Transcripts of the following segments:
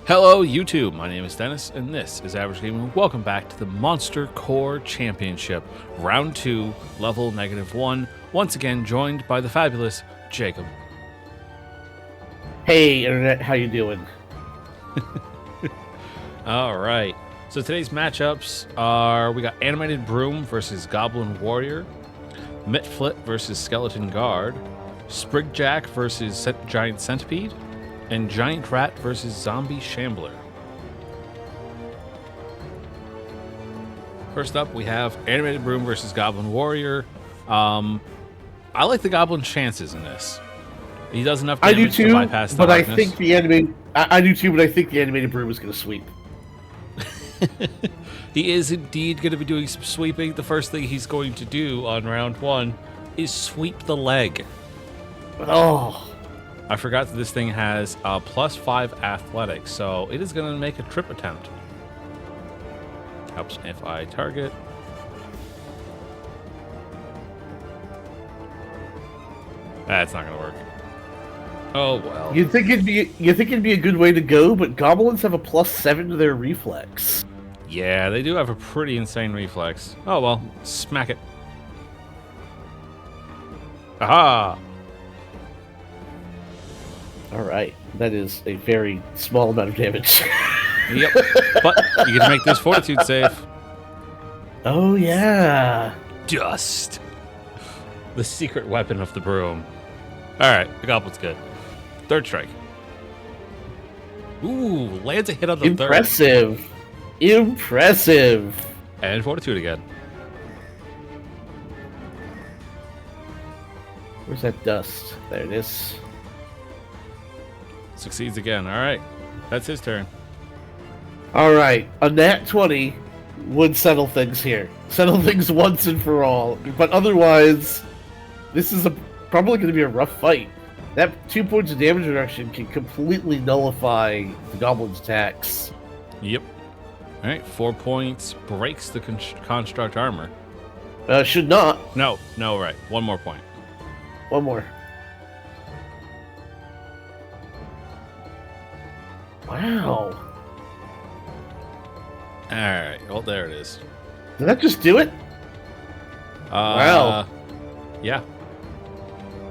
Hello YouTube, my name is Dennis, and this is Average Gaming. Welcome back to the Monster Core Championship, Round 2, Level -1, once again joined by the fabulous Jacob. Hey Internet, how you doing? Alright, so today's matchups are, we got Animated Broom versus Goblin Warrior, Mitflit versus Skeleton Guard, Sprigjack versus Giant Centipede, and Giant Rat versus Zombie Shambler. First up, we have Animated Broom versus Goblin Warrior. I like the Goblin's chances in this. He does enough damage to bypass the darkness. I think the animated. I do too, but I think the Animated Broom is going to sweep. He is indeed going to be doing some sweeping. The first thing he's going to do on round 1 is sweep the leg. Oh. I forgot that this thing has a +5 athletics, so it is going to make a trip attempt. Helps if I target. That's not going to work. Oh well. You'd think it'd be a good way to go, but goblins have a +7 to their reflex. Yeah, they do have a pretty insane reflex. Oh well, smack it. Aha! Alright, that is a very small amount of damage. Yep, but you get to make this fortitude save. Oh yeah! Dust! The secret weapon of the broom. Alright, the goblin's good. Third strike. Ooh, lands a hit on the Impressive! Impressive! And fortitude again. Where's that dust? There it is. Succeeds again. Alright. That's his turn. Alright, a nat 20 would settle things here. Settle things once and for all. But otherwise, this is probably going to be a rough fight. That 2 points of damage reduction can completely nullify the goblin's attacks. Yep. Alright, 4 points. Breaks the construct armor. Should not. No, right. 1 more point. One more. Wow. Alright, well, there it is. Did that just do it? Wow. Yeah.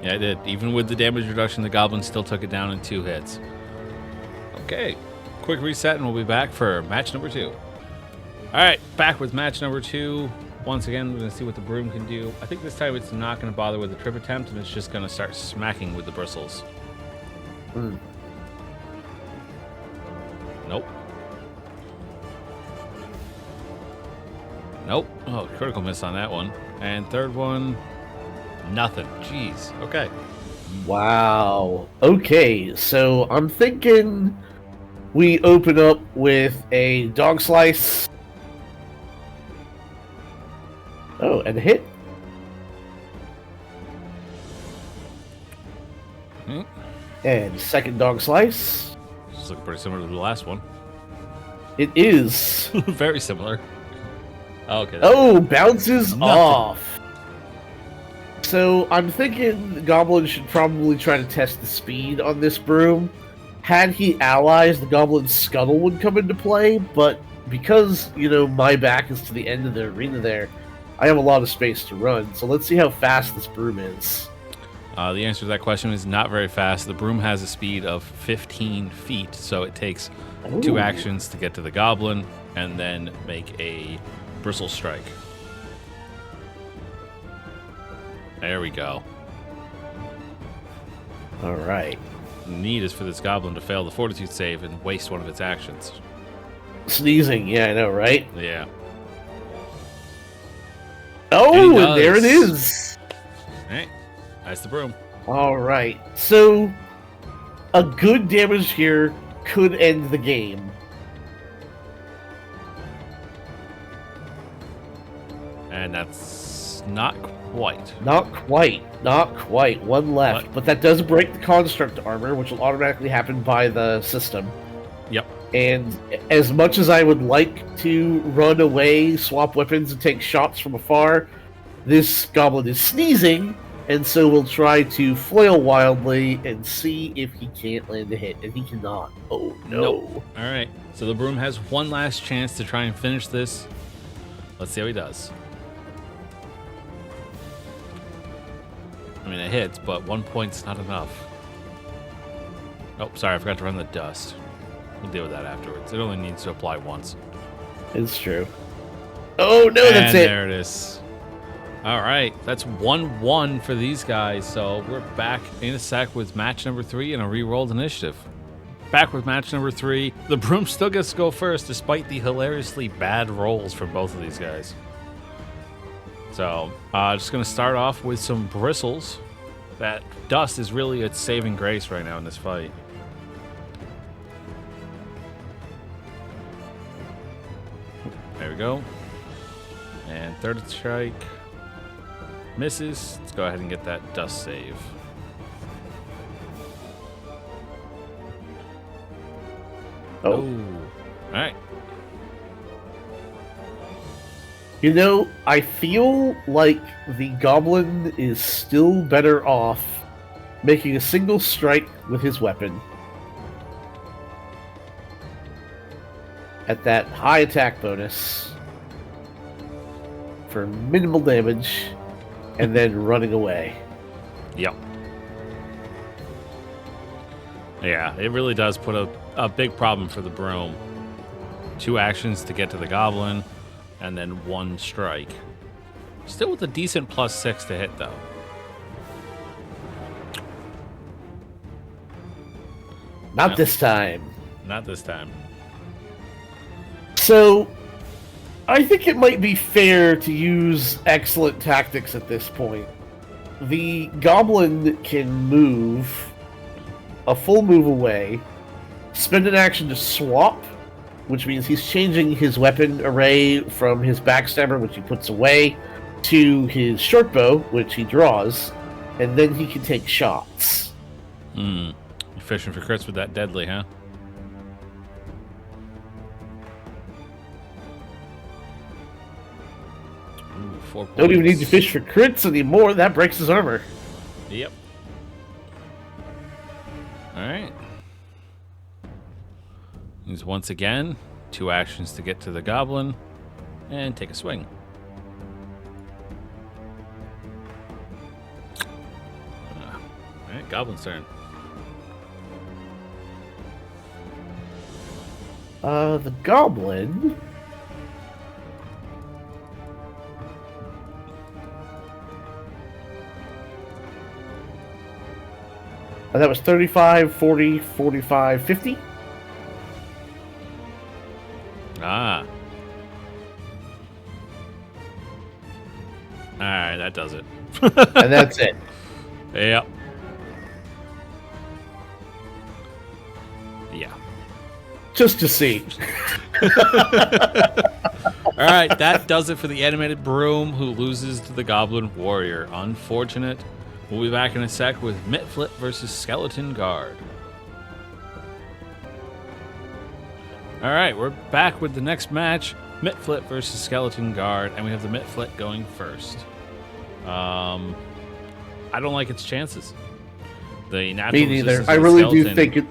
Yeah, it did. Even with the damage reduction, the goblin still took it down in 2 hits. Okay. Quick reset, and we'll be back for match number 2. Alright, back with match number 2. Once again, we're going to see what the broom can do. I think this time it's not going to bother with the trip attempt, and it's just going to start smacking with the bristles. Nope. Nope. Oh, critical miss on that one. And third one, nothing. Jeez. Okay. Wow. Okay, so I'm thinking we open up with a dog slice. Oh, and a hit. And second dog slice. It's looking pretty similar to the last one. It is. Very similar. Okay. Oh, bounces off. So I'm thinking the goblin should probably try to test the speed on this broom. Had he allies, the goblin's scuttle would come into play, but because, my back is to the end of the arena there, I have a lot of space to run, so let's see how fast this broom is. The answer to that question is not very fast. The broom has a speed of 15 feet, so it takes 2 actions to get to the goblin and then make a bristle strike. There we go. Alright. Need is for this goblin to fail the fortitude save and waste one of its actions. Sneezing, yeah, I know, right? Yeah. Oh, and there it is! Alright, that's the broom. Alright, so a good damage here could end the game. And that's not quite. Not quite. One left. What? But that does break the construct armor, which will automatically happen by the system. Yep. And as much as I would like to run away, swap weapons, and take shots from afar, this goblin is sneezing, and so will try to flail wildly and see if he can't land a hit, and he cannot. Oh no. Nope. All right, so the broom has one last chance to try and finish this. Let's see how he does. I mean, it hits, but 1 point's not enough. Oh, sorry, I forgot to run the dust. We'll deal with that afterwards. It only needs to apply once. It's true. Oh no, that's it. There it is. All right, that's 1-1 for these guys. So we're back in a sec with match number 3 and a re-rolled initiative. Back with match number 3. The broom still gets to go first, despite the hilariously bad rolls for both of these guys. So, just going to start off with some bristles. That dust is really its saving grace right now in this fight. There we go. And third strike. Misses. Let's go ahead and get that dust save. Oh. Alright. You know, I feel like the goblin is still better off making a single strike with his weapon at that high attack bonus for minimal damage and then running away. Yep. Yeah, it really does put a big problem for the broom. 2 actions to get to the goblin, and then 1 strike. Still with a decent +6 to hit, though. Not this time. Not this time. So, I think it might be fair to use excellent tactics at this point. The goblin can move a full move away, spend an action to swap, which means he's changing his weapon array from his backstabber, which he puts away, to his short bow, which he draws, and then he can take shots. You're fishing for crits with that deadly, huh? Ooh, 4 points. Don't even need to fish for crits anymore, that breaks his armor. Yep. Alright. Use once again 2 actions to get to the goblin and take a swing. Alright, goblin's turn. The goblin... that was 35, 40, 45, 50? Ah. Alright, that does it. And that's it. Yep. Yeah. Just to see. Alright, that does it for the animated broom who loses to the goblin warrior. Unfortunate. We'll be back in a sec with Mitflit versus Skeleton Guard. Alright, we're back with the next match. Mitflit versus Skeleton Guard, and we have the Mitflit going first. I don't like its chances. The natural Me neither. resistance I of really skeleton, do think it...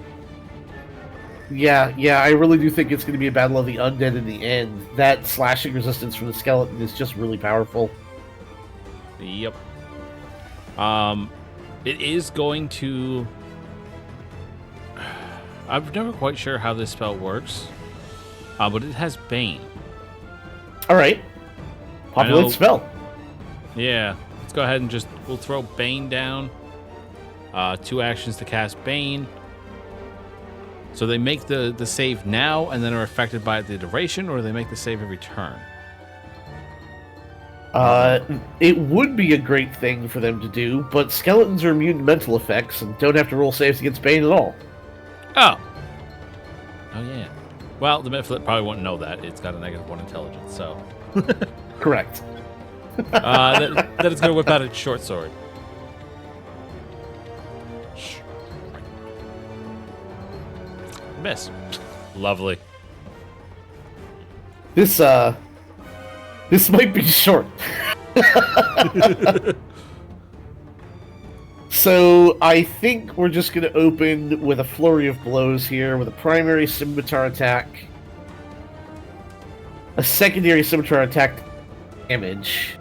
Yeah, I really do think it's going to be a battle of the undead in the end. That slashing resistance from the skeleton is just really powerful. Yep. It is going to... I'm never quite sure how this spell works, but it has Bane. Alright. Populate spell. Yeah. Let's go ahead and we'll throw Bane down. 2 actions to cast Bane. So they make the save now and then are affected by the duration, or they make the save every turn? It would be a great thing for them to do, but skeletons are immune to mental effects and don't have to roll saves against Bane at all. Oh, yeah. Well, the Mitflit probably won't know that. It's got a -1 intelligence, so... Correct. That it's going to whip out its short sword. Miss. Lovely. This might be short. So I think we're just going to open with a flurry of blows here with a primary scimitar attack, a secondary scimitar attack damage,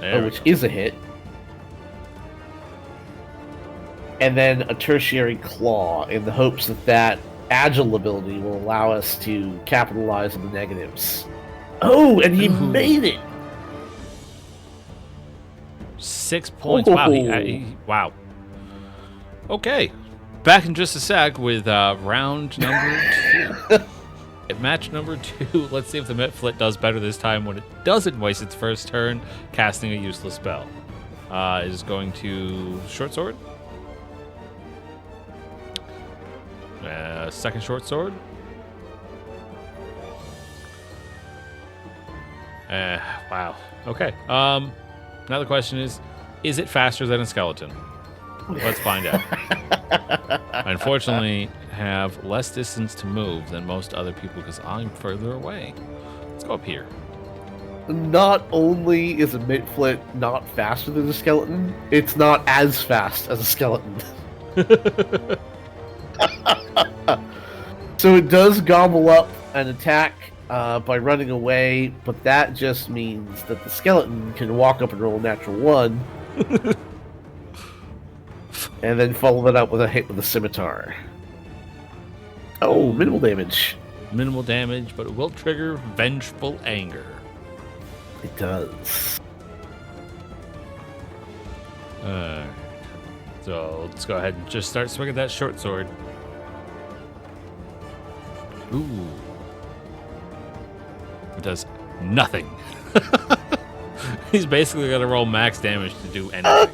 which is a hit, and then a tertiary claw in the hopes that that agile ability will allow us to capitalize on the negatives. Oh, and he made it! 6 points. Wow. Wow. Okay. Back in just a sec with round number 2. At match number 2, let's see if the Mitflit does better this time when it doesn't waste its first turn casting a useless spell. It is going to short sword. Second short sword. Wow. Okay. Now the question is it faster than a skeleton? Let's find out. I unfortunately have less distance to move than most other people because I'm further away. Let's go up here. Not only is a Mitflit not faster than a skeleton, it's not as fast as a skeleton. So it does gobble up an attack by running away, but that just means that the skeleton can walk up and roll a natural 1 and then follow that up with a hit with a scimitar. Oh, minimal damage. Minimal damage, but it will trigger vengeful anger. It does. So let's go ahead and just start swinging that short sword. Ooh. It does nothing. He's basically going to roll max damage to do anything.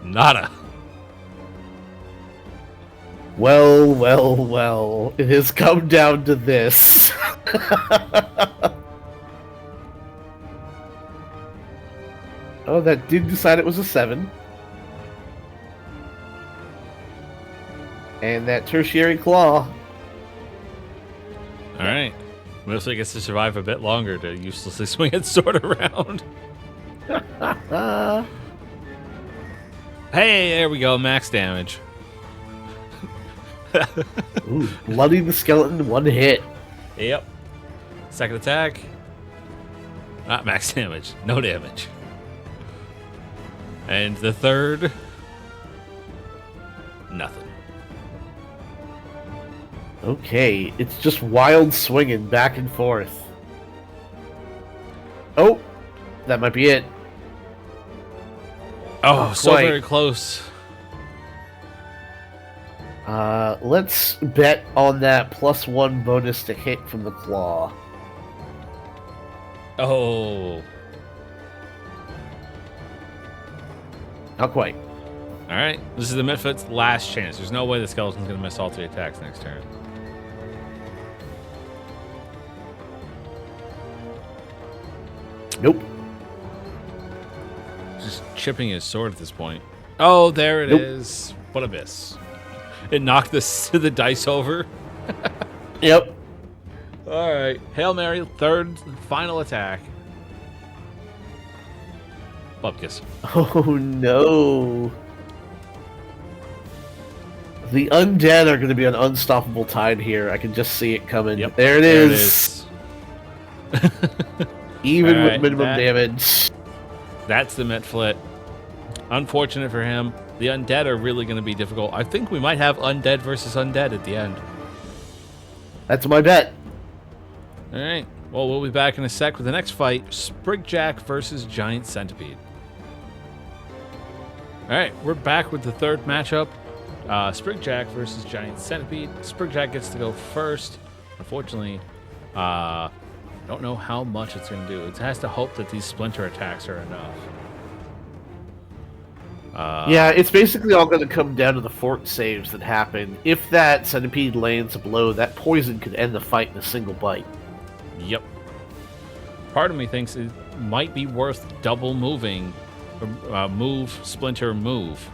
Nada. Well, well, well. It has come down to this. Oh, that did decide it was a 7. And that tertiary claw. Alright. Mostly gets to survive a bit longer to uselessly swing its sword around. Hey, there we go. Max damage. Ooh, bloody the skeleton, 1 hit. Yep. Second attack. Not max damage. No damage. And the third. Nothing. Okay, it's just wild swinging back and forth. Oh, that might be it. Oh, so very close. Let's bet on that +1 bonus to hit from the claw. Oh. Not quite. Alright, this is the Mitfit's last chance. There's no way the skeleton's going to miss all 3 attacks next turn. Nope. Just chipping his sword at this point. Oh, there it is. What a miss. It knocked the dice over. Yep. Alright, Hail Mary, third, final attack. Bupkis. Oh no. The undead are going to be an unstoppable tide here. I can just see it coming. Yep. There it is. Even All with minimum damage. That's the Mitflit. Unfortunate for him. The undead are really going to be difficult. I think we might have undead versus undead at the end. That's my bet. All right. Well, we'll be back in a sec with the next fight. Sprigjack versus Giant Centipede. All right. We're back with the third matchup. Sprigjack versus Giant Centipede. Sprigjack gets to go first. Unfortunately, I don't know how much it's going to do. It has to hope that these splinter attacks are enough. Yeah, it's basically all going to come down to the fort saves that happen. If that centipede lands a blow, that poison could end the fight in a single bite. Yep. Part of me thinks it might be worth double moving. Move, splinter, move.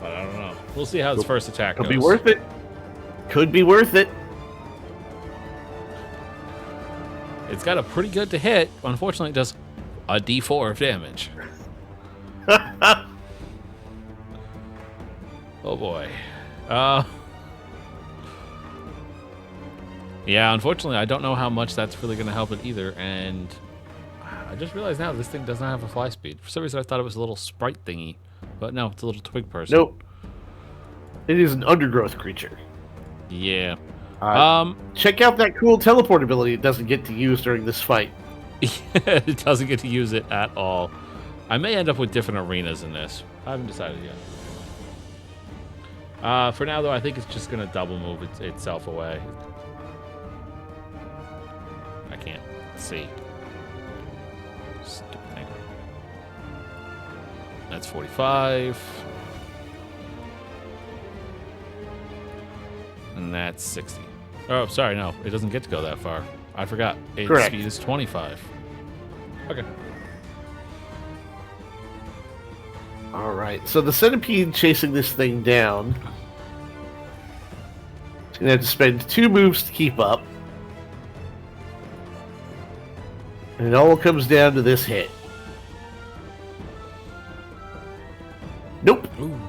But I don't know. We'll see how his first attack goes. Could be worth it. Could be worth it. It's got a pretty good to hit. Unfortunately, it does a D4 of damage. Oh boy. Yeah, unfortunately, I don't know how much that's really going to help it either. And I just realized now this thing does not have a fly speed. For some reason, I thought it was a little sprite thingy. But no, it's a little twig person. Nope. It is an undergrowth creature. Yeah. Check out that cool teleport ability it doesn't get to use during this fight. It doesn't get to use it at all. I may end up with different arenas in this. I haven't decided yet. For now, though, I think it's just going to double move itself away. I can't see. Stupid thing. That's 45. And that's 60. Oh, sorry, no. It doesn't get to go that far. I forgot. Its Correct. speed is 25. Okay. Alright, so the centipede chasing this thing down. It's going to have to spend 2 moves to keep up. And it all comes down to this hit. Nope. Ooh.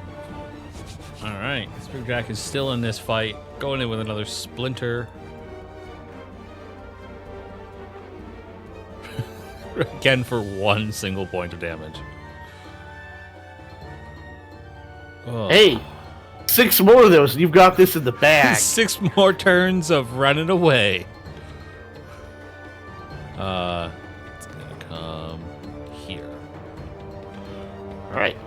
All right. Springjack is still in this fight. Going in with another splinter. Again for 1 single point of damage. Oh. Hey, 6 more of those and you've got this in the bag. 6 more turns of running away. It's gonna come here. Alright.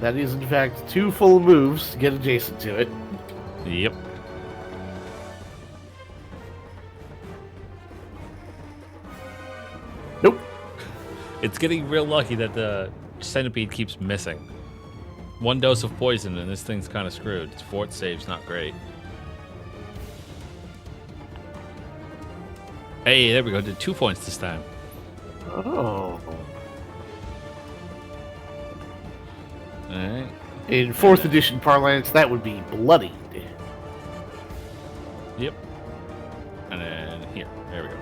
That is, in fact, 2 full moves to get adjacent to it. Yep. Nope. It's getting real lucky that the centipede keeps missing. 1 dose of poison and this thing's kind of screwed. Its fort save's not great. Hey, there we go. Did 2 points this time. Oh. Alright. In 4th edition parlance, that would be bloodied. Yep. And then here. There we go.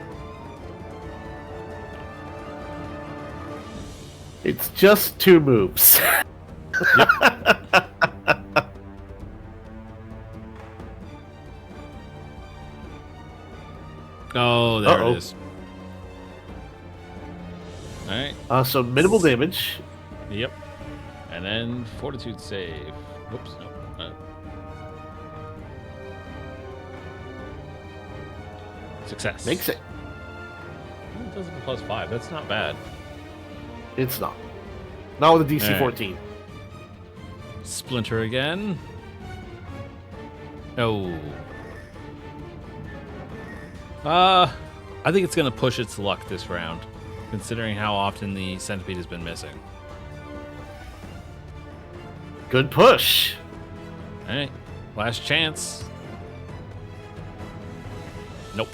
It's just 2 moves. Oh, there it is. Alright. So minimal damage. Yep. And then fortitude save. Whoops. No. Success. Makes it. It does it +5. That's not bad. It's not. Not with a DC All right. 14. Splinter again. No. I think it's going to push its luck this round, considering how often the centipede has been missing. Good push. All right. Last chance. Nope.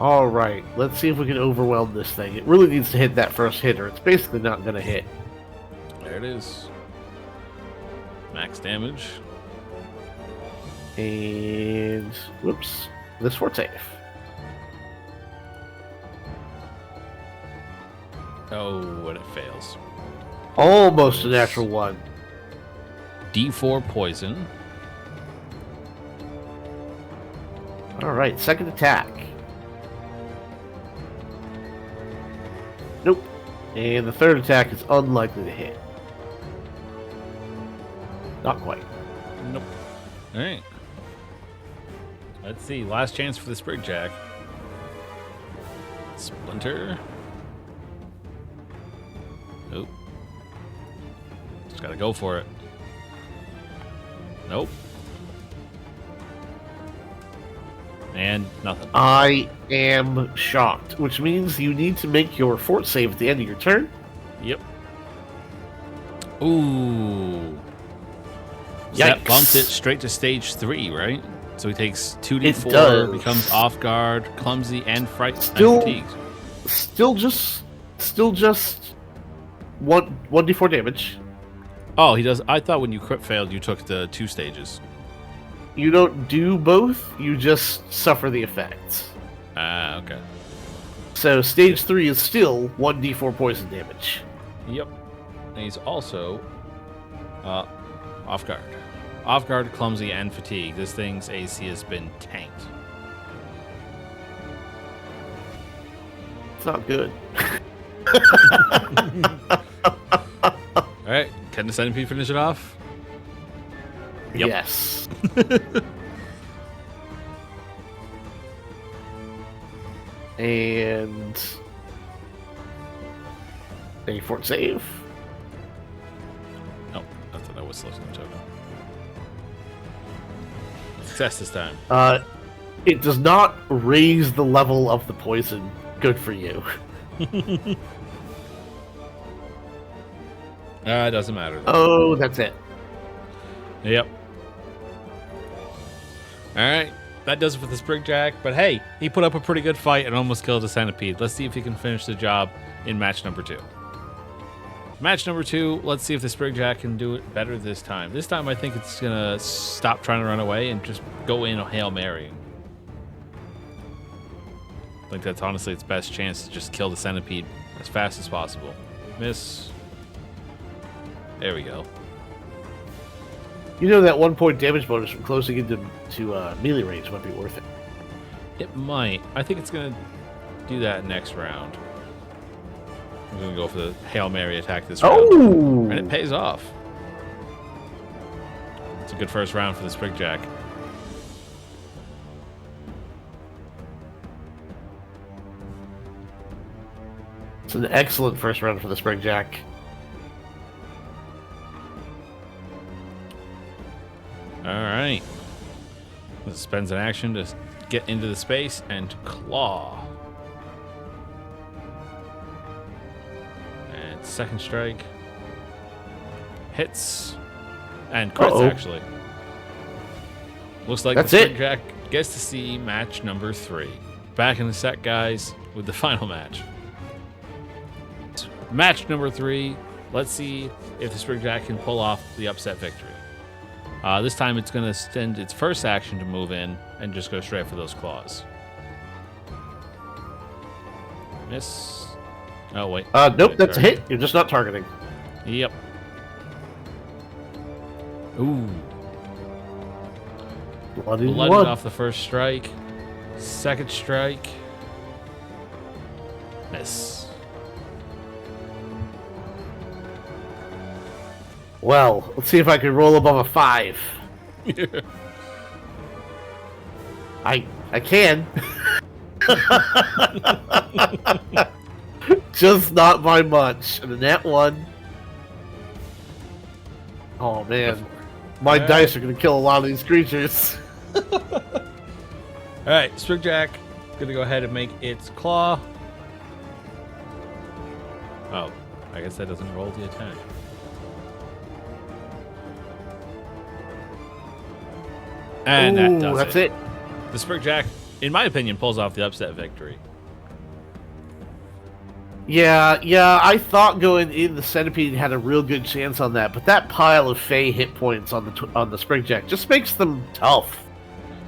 All right. Let's see if we can overwhelm this thing. It really needs to hit that first hit, or it's basically not going to hit. There it is. Max damage. And whoops, this fort save. Oh, and it fails. Almost a natural 1. D4 poison. All right, second attack. Nope. And the third attack is unlikely to hit. Not quite. Nope. All right. Let's see. Last chance for the Sprigjack. Splinter. Nope. Just gotta go for it. Nope. And nothing. I am shocked, which means you need to make your fort save at the end of your turn. Yep. Ooh. So that Yikes. bumped it straight to stage 3, right? So he takes 2d4, does. becomes off guard, clumsy, and frightened, Still- and fatigued. Still just one 1d4 damage. Oh, he does. I thought when you crit failed, you took the 2 stages. You don't do both. You just suffer the effects. Ah, okay. So stage 3 is still 1d4 poison damage. Yep. And he's also off guard. Off guard, clumsy, and fatigue. This thing's AC has been tanked. It's not good. Alright, can the centipede finish it off? Yep. Yes. And a fort save. No, I thought that was selecting the token. Success this time. It does not raise the level of the poison. Good for you. It doesn't matter. Oh, that's it. Yep. Alright, that does it for the Sprigjack. But hey, he put up a pretty good fight and almost killed a centipede. Let's see if he can finish the job in match number 2. Match number 2, let's see if the Sprigjack can do it better this time. This time I think it's going to stop trying to run away and just go in Hail Mary. I think that's honestly its best chance to just kill the centipede as fast as possible. Miss. There we go. You know that 1 point damage bonus from closing into melee range might be worth it. It might. I think it's going to do that next round. I'm going to go for the Hail Mary attack this round. Oh! And it pays off. It's a good first round for the Sprigjack. It's an excellent first round for the Sprigjack. Alright. Spends an action to get into the space and claw. And second strike. Hits. And crits, actually. Looks like That's the it. Sprigjack gets to see match number 3. Back in the set, guys, with the final match. Match number 3. Let's see if the Sprigjack can pull off the upset victory. This time it's going to extend its first action to move in and just go straight for those claws. Miss. Oh, wait. Nope, that's a hit. You're just not targeting. Yep. Ooh. Blooded Blooded off the first strike. Second strike. Miss. Well, let's see if I can roll above a 5. I can. Just not by much. And a net 1. Oh man, my dice are gonna kill a lot of these creatures. Alright, Sprigjack gonna go ahead and make its claw. Oh, I guess that doesn't roll the attack. And that does that's it. The Sprigjack, in my opinion, pulls off the upset victory. Yeah, I thought going in the Centipede had a real good chance on that, but that pile of Fey hit points on the Sprigjack just makes them tough.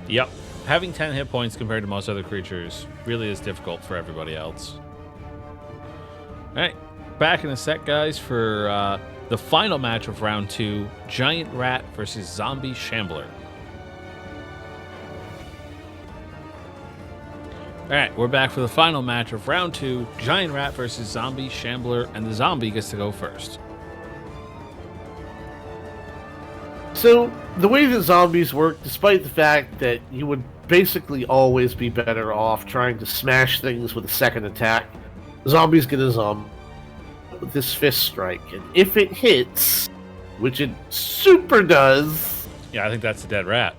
Yep. Having 10 hit points compared to most other creatures really is difficult for everybody else. Alright, back in a sec, guys, for the final match of round 2, Giant Rat versus Zombie Shambler. Alright, we're back for the final match of round 2, Giant Rat versus Zombie Shambler, and the zombie gets to go first. So, the way that zombies work, despite the fact that you would basically always be better off trying to smash things with a second attack, zombies get a zombie with this fist strike, and if it hits, which it super does... Yeah, I think that's a dead rat.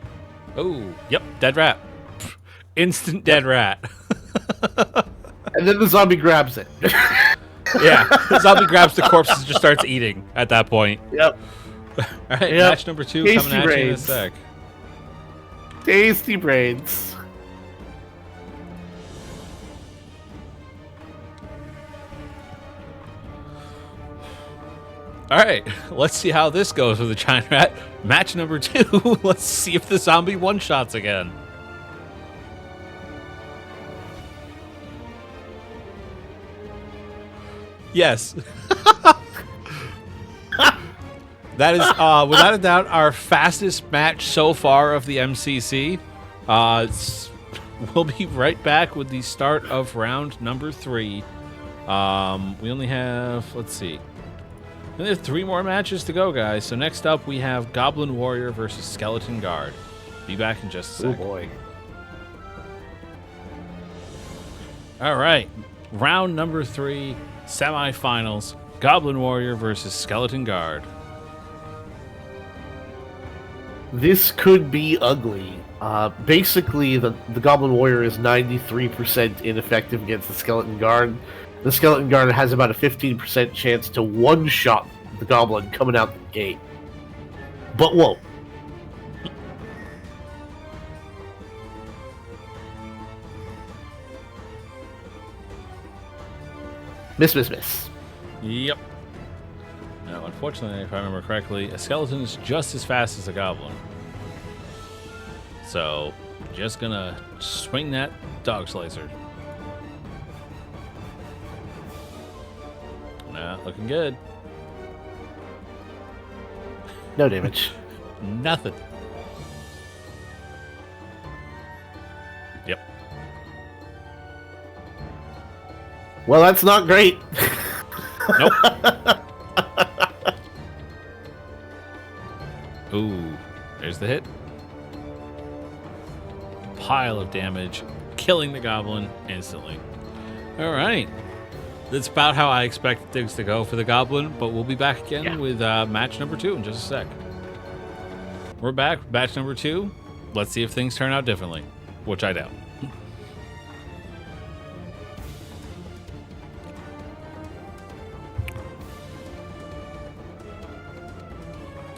Oh, yep, dead rat. Instant dead rat. And then the zombie grabs it. Yeah, the zombie grabs the corpse and just starts eating at that point. Yep. All right, match number 2 Tasty coming at you in a brains. sec. Tasty brains. All right, let's see how this goes with the giant rat. Match number 2. Let's see if the zombie one-shots again. Yes. That is, without a doubt, our fastest match so far of the MCC. We'll be right back with the start of round number 3. We only have, let's see. We only have 3 more matches to go, guys. So next up, we have Goblin Warrior versus Skeleton Guard. Be back in just a sec. Oh, boy. All right. Round number 3, semifinals. Goblin Warrior versus Skeleton Guard. This could be ugly. Basically, the Goblin Warrior is 93% ineffective against the Skeleton Guard. The Skeleton Guard has about a 15% chance to one-shot the Goblin coming out the gate. But whoa. Miss. Yep. Now, unfortunately, if I remember correctly, a skeleton is just as fast as a goblin. So, just gonna swing that dog slicer. Nah, looking good. No damage. Nothing. Yep. Well, that's not great. Nope. Ooh, there's the hit. Pile of damage, killing the goblin instantly. All right. That's about how I expect things to go for the goblin, but we'll be back again with match number 2 in just a sec. We're back, match number 2. Let's see if things turn out differently, which I doubt.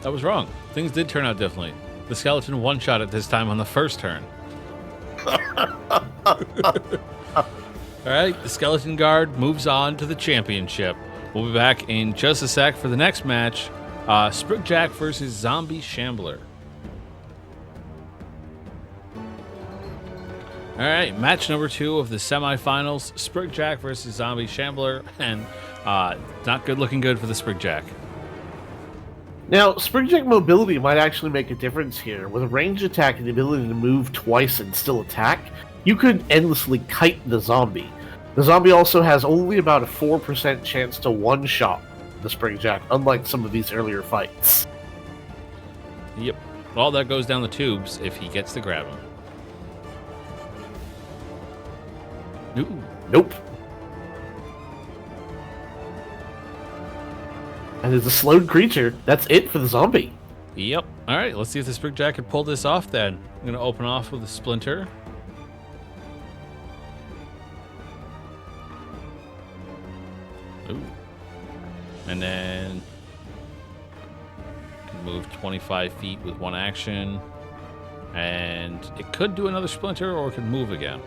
I was wrong. Things did turn out differently. The skeleton one-shot at this time on the first turn. All right, the Skeleton Guard moves on to the championship. We'll be back in just a sec for the next match. Sprigjack versus Zombie Shambler. All right, match number 2 of the semifinals. Sprigjack versus Zombie Shambler. And not good looking good for the Sprigjack. Now, Sprigjack mobility might actually make a difference here. With a ranged attack and the ability to move twice and still attack, you could endlessly kite the zombie. The zombie also has only about a 4% chance to one-shot the Sprigjack, unlike some of these earlier fights. Yep. Well, that goes down the tubes if he gets to grab him. Ooh. Nope. And as a slowed creature, that's it for the zombie. Yep. All right, let's see if the Sprigjack can pull this off then. I'm going to open off with a Splinter. Ooh. And then can move 25 feet with one action. And it could do another Splinter or it could move again.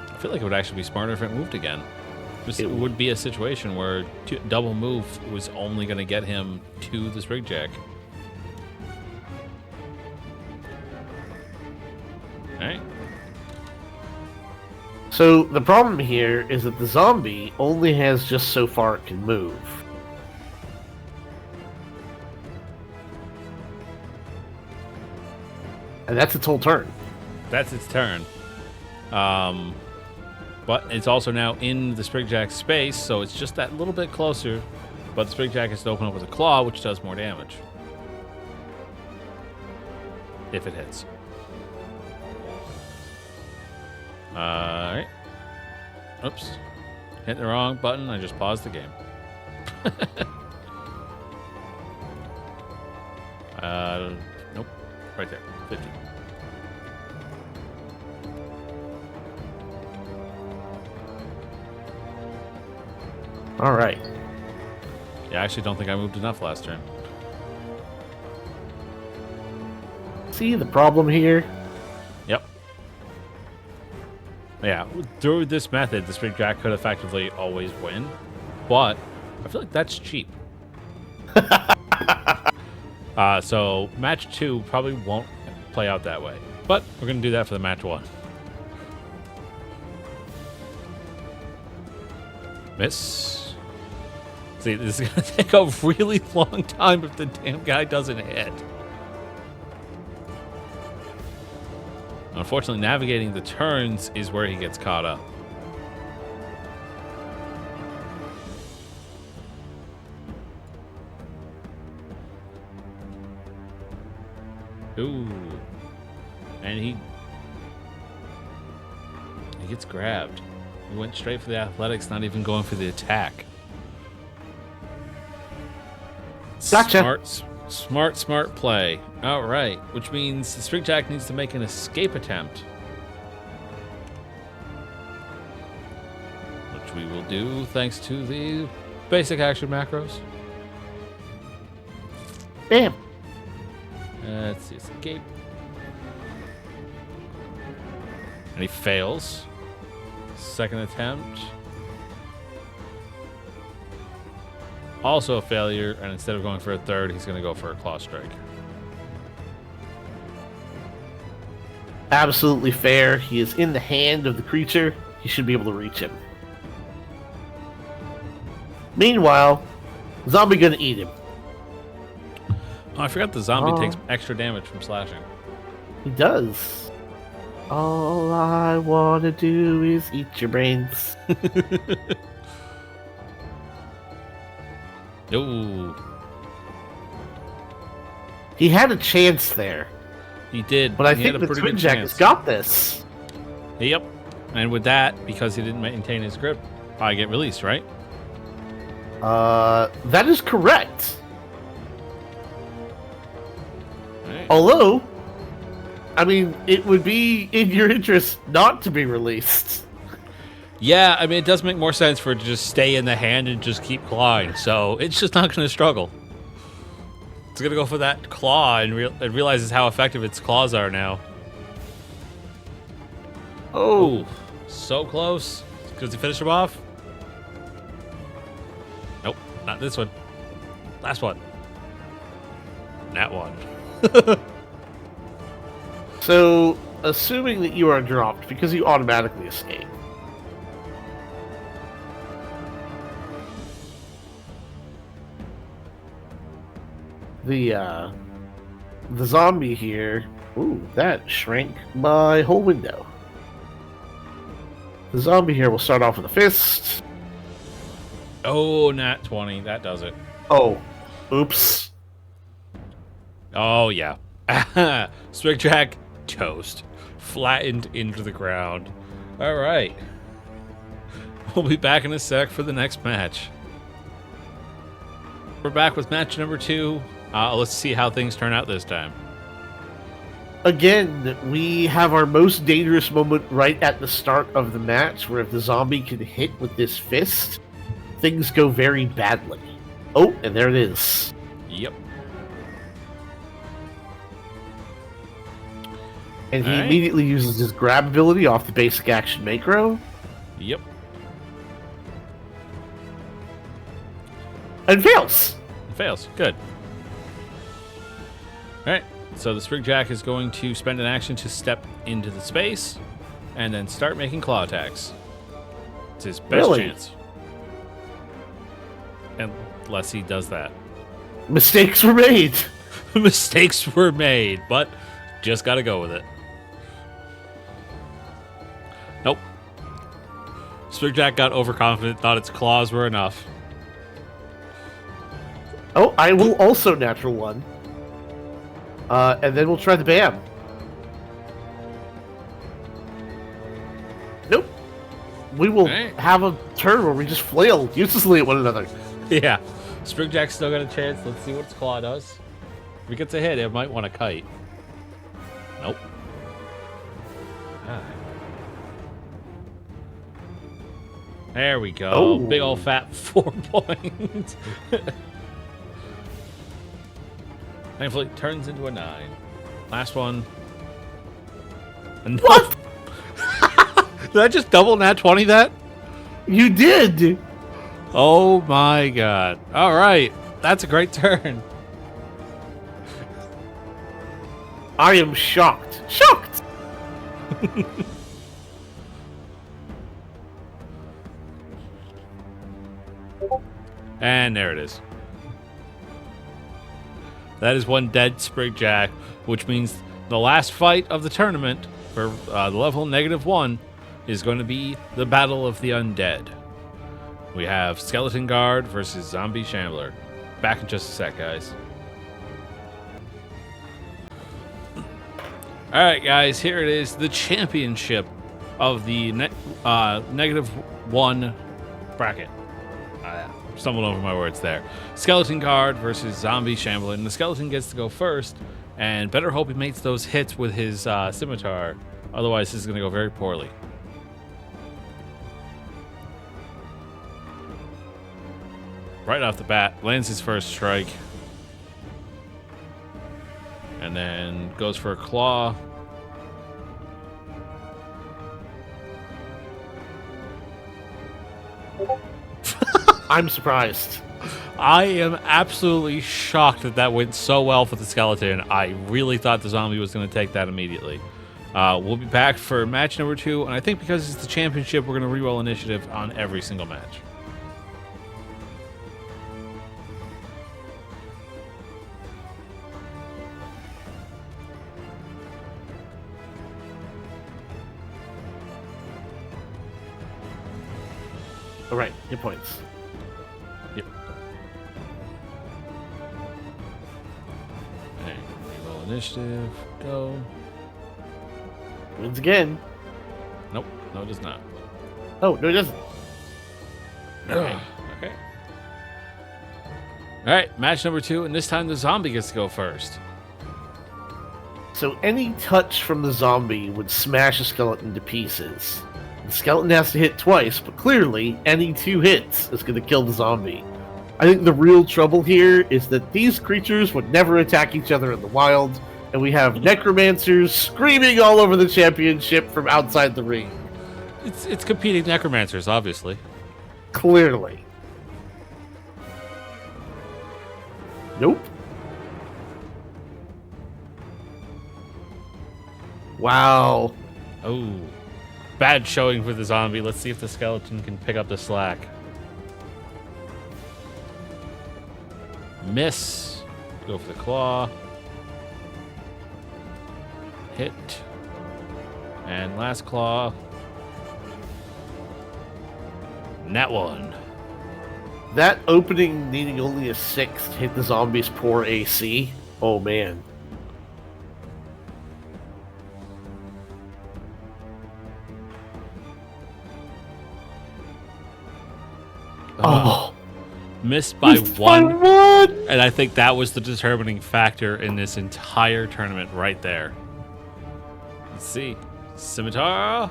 I feel like it would actually be smarter if it moved again. It would be a situation where double move was only going to get him to the Sprigjack. Alright. So the problem here is that the zombie only has just so far it can move. And that's its whole turn. That's its turn. But it's also now in the Sprigjack space, so it's just that little bit closer. But the Sprigjack has to open up with a claw, which does more damage. If it hits. Alright. Oops. Hit the wrong button. I just paused the game. Nope. Right there. 50. All right. Yeah, I actually don't think I moved enough last turn. See the problem here? Yep. Yeah, through this method, the Sprigjack could effectively always win. but I feel like that's cheap. So match 2 probably won't play out that way, but we're going to do that for the match 1. Miss. See, this is going to take a really long time if the damn guy doesn't hit. Unfortunately, navigating the turns is where he gets caught up. Ooh. And he gets grabbed. He went straight for the athletics, not even going for the attack. Gotcha. Smart play. All right, which means the Sprig Jack needs to make an escape attempt. Which we will do thanks to the basic action macros. Bam. Let's see, escape. And he fails. Second attempt. Also a failure, and instead of going for a third, he's going to go for a claw strike. Absolutely fair. He is in the hand of the creature. He should be able to reach him. Meanwhile, zombie gonna eat him. Oh, I forgot the zombie takes extra damage from slashing. He does. All I wanna do is eat your brains. Ooh. He had a chance there. He did. But I he think had a the pretty Twin good Jack chance. has got this. Yep. And with that, because he didn't maintain his grip, I get released, right? That is correct. Right. Although, I mean, it would be in your interest not to be released. Yeah, I mean, it does make more sense for it to just stay in the hand and just keep clawing. So it's just not going to struggle. It's going to go for that claw and it realizes how effective its claws are now. Oh, So close. Does he finish him off? Nope, not this one. Last one. That one. so assuming that you are dropped because you automatically escape. The zombie here, ooh, that shrank my whole window. The zombie here will start off with a fist. Oh, nat 20. That does it. Oh, oops. Oh, yeah. Sprig Jack, toast. Flattened into the ground. All right. We'll be back in a sec for the next match. We're back with match number 2. Let's see how things turn out this time. Again, we have our most dangerous moment right at the start of the match, where if the zombie can hit with this fist, things go very badly. Oh, and there it is. Yep. And he All right. immediately uses his grab ability off the basic action macro. Yep. And fails. Fails. Good. All right. So the Sprig Jack is going to spend an action to step into the space and then start making claw attacks. It's his best Really? chance. Unless he does that. Mistakes were made. Mistakes were made, but just got to go with it. Nope. Sprig Jack got overconfident, thought its claws were enough. Oh, I will also natural one. And then we'll try the BAM. Nope. We will Alright. have a turn where we just flail uselessly at one another. Yeah. Sprig Jack's still got a chance. Let's see what its claw does. If it gets a hit, it might want to kite. Nope. Ah. There we go. Oh. Big old fat 4 points. Thankfully, it turns into a 9. Last one. What? Did I just double nat 20 that? You did! Oh my god. All right. That's a great turn. I am shocked. Shocked! And there it is. That is one dead Sprig Jack, which means the last fight of the tournament for the level -1 is going to be the Battle of the Undead. We have Skeleton Guard versus Zombie Shambler. Back in just a sec, guys. All right, guys, here it is, the championship of the -1 bracket. Stumbled over my words there. Skeleton Guard versus Zombie Shambler. And the Skeleton gets to go first, and better hope he makes those hits with his scimitar. Otherwise, this is going to go very poorly. Right off the bat, lands his first strike. And then goes for a claw. I'm surprised. I am absolutely shocked that that went so well for the Skeleton. I really thought the Zombie was going to take that immediately. We'll be back for match number 2, and I think because it's the championship, we're going to reroll initiative on every single match. All right, hit points. Yep. And reroll initiative. Go. Wins again. Nope. No, it does not. Oh, no, it doesn't. Okay. All right, match number 2, and this time the Zombie gets to go first. So any touch from the zombie would smash a skeleton to pieces. The skeleton has to hit twice, but clearly any 2 hits is going to kill the zombie. I think the real trouble here is that these creatures would never attack each other in the wild, and we have necromancers screaming all over the championship from outside the ring. It's competing necromancers, obviously. Clearly. Nope. Wow. Oh, bad showing for the Zombie. Let's see if the Skeleton can pick up the slack. Miss. Go for the claw. Hit. And last claw. Nat 1. That opening needing only a 6 to hit the zombie's poor AC. Oh man. Oh. Missed by Missed one. by one! And I think that was the determining factor in this entire tournament right there. Let's see. Scimitar.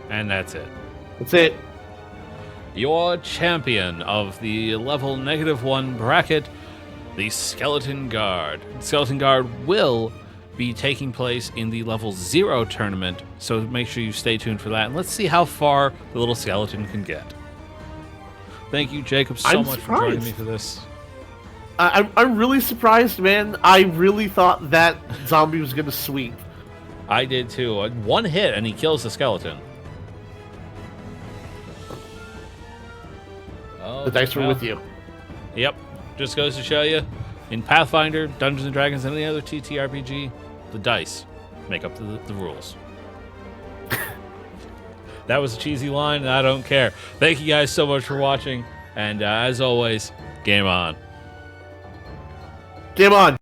And that's it. That's it. Your champion of the level -1 bracket, the Skeleton Guard. The Skeleton Guard will be taking place in the level 0 tournament, so make sure you stay tuned for that. And let's see how far the little skeleton can get. Thank you, Jacob, so I'm much surprised. for joining me for this. I'm really surprised, man. I really thought that zombie was going to sweep. I did too. One hit and he kills the skeleton. Oh, The dice were with you. Yep. Just goes to show you, in Pathfinder, Dungeons & Dragons, and any other TTRPG, the dice make up the rules. That was a cheesy line, and I don't care. Thank you guys so much for watching, and as always, game on. Game on.